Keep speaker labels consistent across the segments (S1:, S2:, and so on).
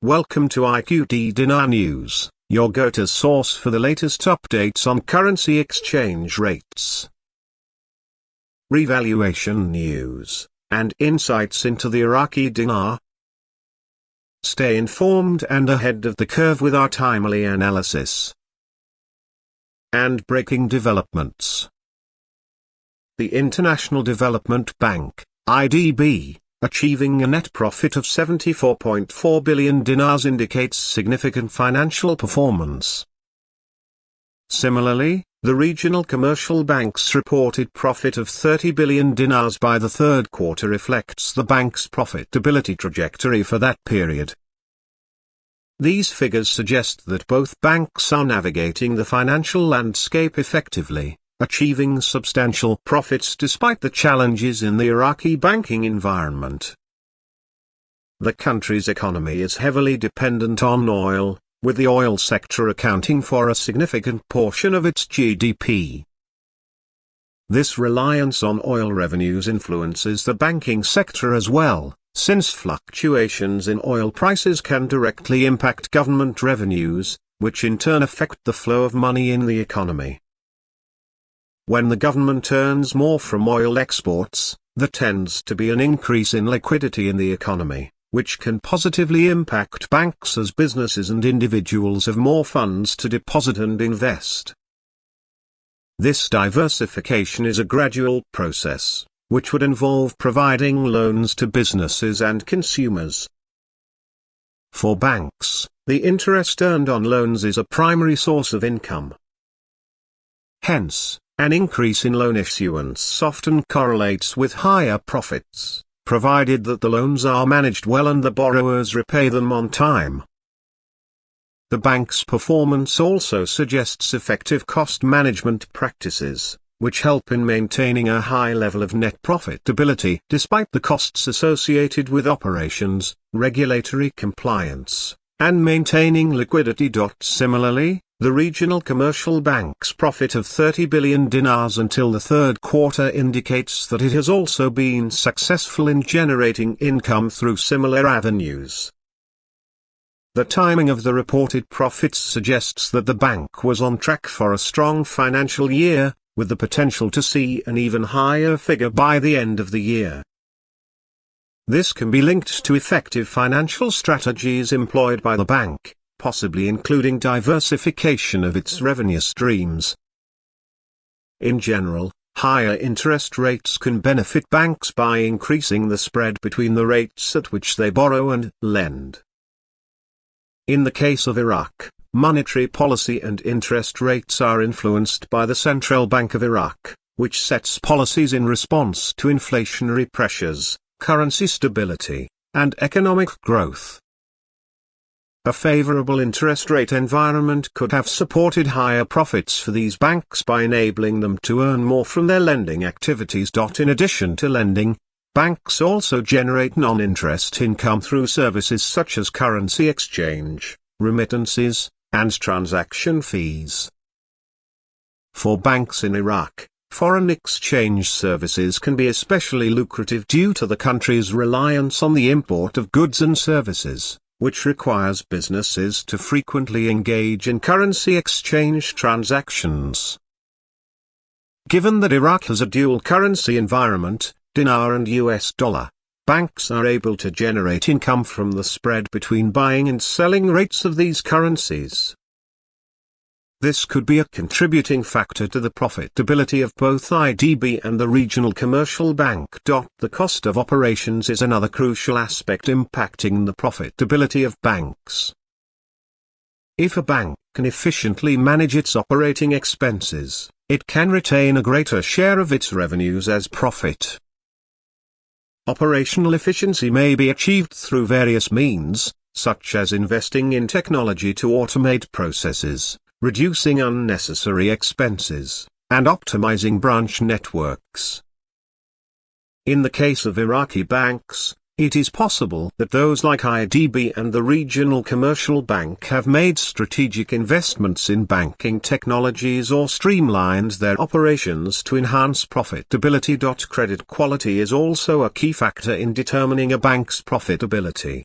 S1: Welcome to IQD Dinar News, your go-to source for the latest updates on currency exchange rates, revaluation news, and insights into the Iraqi dinar. Stay informed and ahead of the curve with our timely analysis and breaking developments. The International Development Bank, IDB, achieving a net profit of 74.4 billion dinars indicates significant financial performance. Similarly, the regional commercial bank's reported profit of 30 billion dinars by the third quarter reflects the bank's profitability trajectory for that period. These figures suggest that both banks are navigating the financial landscape effectively, achieving substantial profits despite the challenges in the Iraqi banking environment. The country's economy is heavily dependent on oil, with the oil sector accounting for a significant portion of its GDP. This reliance on oil revenues influences the banking sector as well, since fluctuations in oil prices can directly impact government revenues, which in turn affect the flow of money in the economy. When the government earns more from oil exports, there tends to be an increase in liquidity in the economy, which can positively impact banks as businesses and individuals have more funds to deposit and invest. This diversification is a gradual process, which would involve providing loans to businesses and consumers. For banks, the interest earned on loans is a primary source of income. Hence, an increase in loan issuance often correlates with higher profits, provided that the loans are managed well and the borrowers repay them on time. The bank's performance also suggests effective cost management practices, which help in maintaining a high level of net profitability despite the costs associated with operations, regulatory compliance, and maintaining liquidity. Similarly, the regional commercial bank's profit of 30 billion dinars until the third quarter indicates that it has also been successful in generating income through similar avenues. The timing of the reported profits suggests that the bank was on track for a strong financial year, with the potential to see an even higher figure by the end of the year. This can be linked to effective financial strategies employed by the bank, possibly including diversification of its revenue streams. In general, higher interest rates can benefit banks by increasing the spread between the rates at which they borrow and lend. In the case of Iraq, monetary policy and interest rates are influenced by the Central Bank of Iraq, which sets policies in response to inflationary pressures, currency stability, and economic growth. A favorable interest rate environment could have supported higher profits for these banks by enabling them to earn more from their lending activities. In addition to lending, banks also generate non-interest income through services such as currency exchange, remittances, and transaction fees. For banks in Iraq, foreign exchange services can be especially lucrative due to the country's reliance on the import of goods and services, which requires businesses to frequently engage in currency exchange transactions. Given that Iraq has a dual currency environment, dinar and US dollar, banks are able to generate income from the spread between buying and selling rates of these currencies. This could be a contributing factor to the profitability of both IDB and the regional commercial bank. The cost of operations is another crucial aspect impacting the profitability of banks. If a bank can efficiently manage its operating expenses, it can retain a greater share of its revenues as profit. Operational efficiency may be achieved through various means, such as investing in technology to automate processes, reducing unnecessary expenses, and optimizing branch networks. In the case of Iraqi banks, it is possible that those like IDB and the regional commercial bank have made strategic investments in banking technologies or streamlined their operations to enhance profitability. Credit quality is also a key factor in determining a bank's profitability.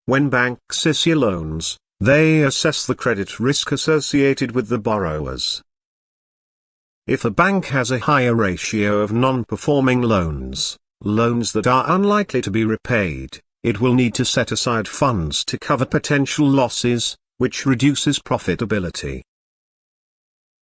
S1: When banks issue loans, they assess the credit risk associated with the borrowers. If a bank has a higher ratio of non-performing loans, loans that are unlikely to be repaid, it will need to set aside funds to cover potential losses, which reduces profitability.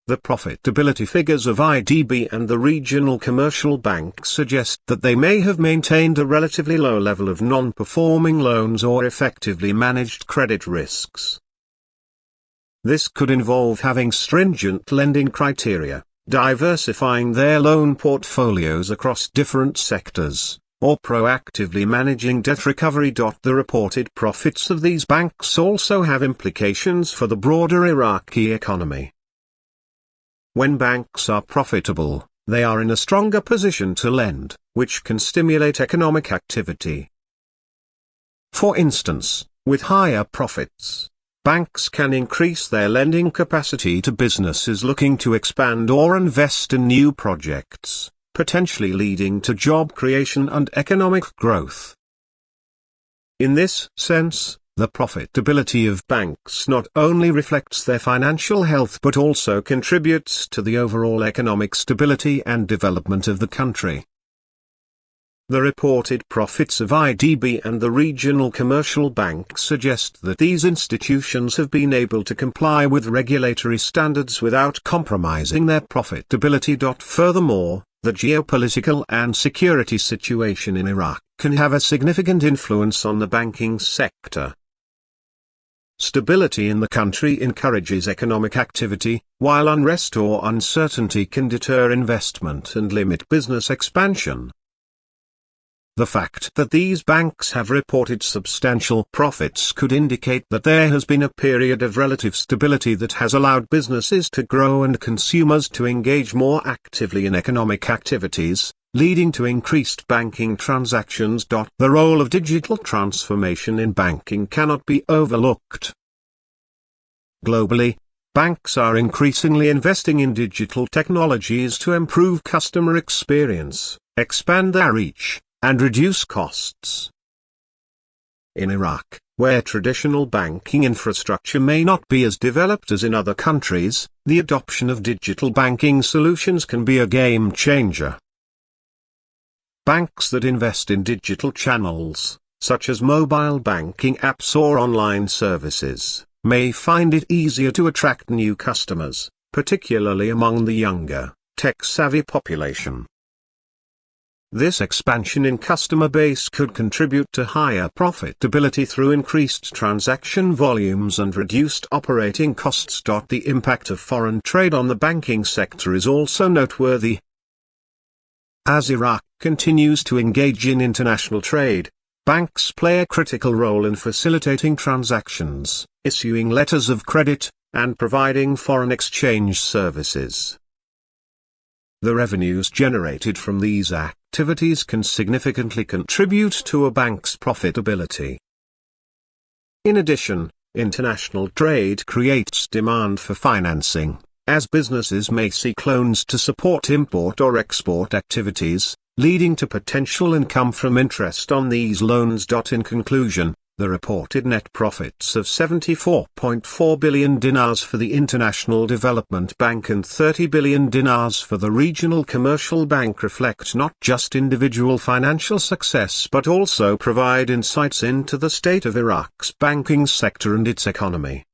S1: The profitability figures of IDB and the regional commercial banks suggest that they may have maintained a relatively low level of non-performing loans or effectively managed credit risks. This could involve having stringent lending criteria, diversifying their loan portfolios across different sectors, or proactively managing debt recovery. The reported profits of these banks also have implications for the broader Iraqi economy. When banks are profitable, they are in a stronger position to lend, which can stimulate economic activity. For instance, with higher profits, banks can increase their lending capacity to businesses looking to expand or invest in new projects, potentially leading to job creation and economic growth. In this sense, the profitability of banks not only reflects their financial health but also contributes to the overall economic stability and development of the country. The reported profits of IDB and the regional commercial banks suggest that these institutions have been able to comply with regulatory standards without compromising their profitability. Furthermore, the geopolitical and security situation in Iraq can have a significant influence on the banking sector. Stability in the country encourages economic activity, while unrest or uncertainty can deter investment and limit business expansion. The fact that these banks have reported substantial profits could indicate that there has been a period of relative stability that has allowed businesses to grow and consumers to engage more actively in economic activities, leading to increased banking transactions. The role of digital transformation in banking cannot be overlooked. Globally, banks are increasingly investing in digital technologies to improve customer experience, expand their reach, and reduce costs. In Iraq, where traditional banking infrastructure may not be as developed as in other countries, the adoption of digital banking solutions can be a game changer. Banks that invest in digital channels, such as mobile banking apps or online services, may find it easier to attract new customers, particularly among the younger, tech-savvy population. This expansion in customer base could contribute to higher profitability through increased transaction volumes and reduced operating costs. The impact of foreign trade on the banking sector is also noteworthy. As Iraq continues to engage in international trade, banks play a critical role in facilitating transactions, issuing letters of credit, and providing foreign exchange services. The revenues generated from these activities can significantly contribute to a bank's profitability. In addition, international trade creates demand for financing, as businesses may seek loans to support import or export activities, leading to potential income from interest on these loans. In conclusion, the reported net profits of 74.4 billion dinars for the International Development Bank and 30 billion dinars for the Regional Commercial Bank reflect not just individual financial success but also provide insights into the state of Iraq's banking sector and its economy.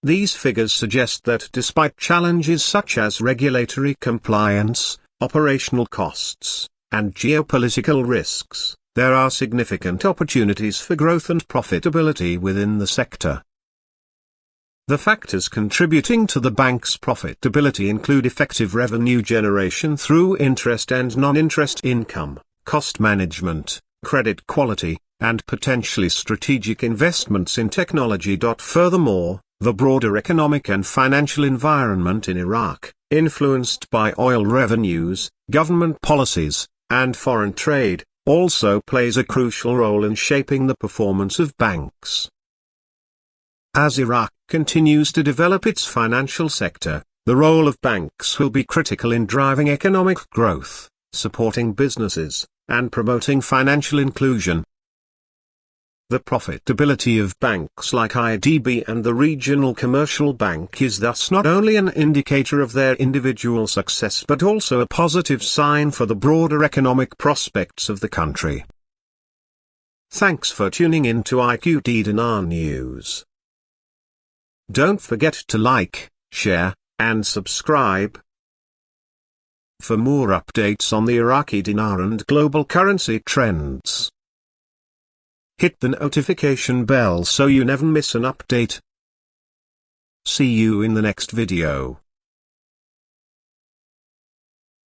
S1: These figures suggest that despite challenges such as regulatory compliance, operational costs, and geopolitical risks, there are significant opportunities for growth and profitability within the sector. The factors contributing to the bank's profitability include effective revenue generation through interest and non-interest income, cost management, credit quality, and potentially strategic investments in technology. Furthermore, the broader economic and financial environment in Iraq, influenced by oil revenues, government policies, and foreign trade, also plays a crucial role in shaping the performance of banks. As Iraq continues to develop its financial sector, the role of banks will be critical in driving economic growth, supporting businesses, and promoting financial inclusion. The profitability of banks like IDB and the regional commercial bank is thus not only an indicator of their individual success but also a positive sign for the broader economic prospects of the country. Thanks for tuning in to IQD Dinar News. Don't forget to like, share, and subscribe. For more updates on the Iraqi dinar and global currency trends, hit the notification bell so you never miss an update. See you in the next video.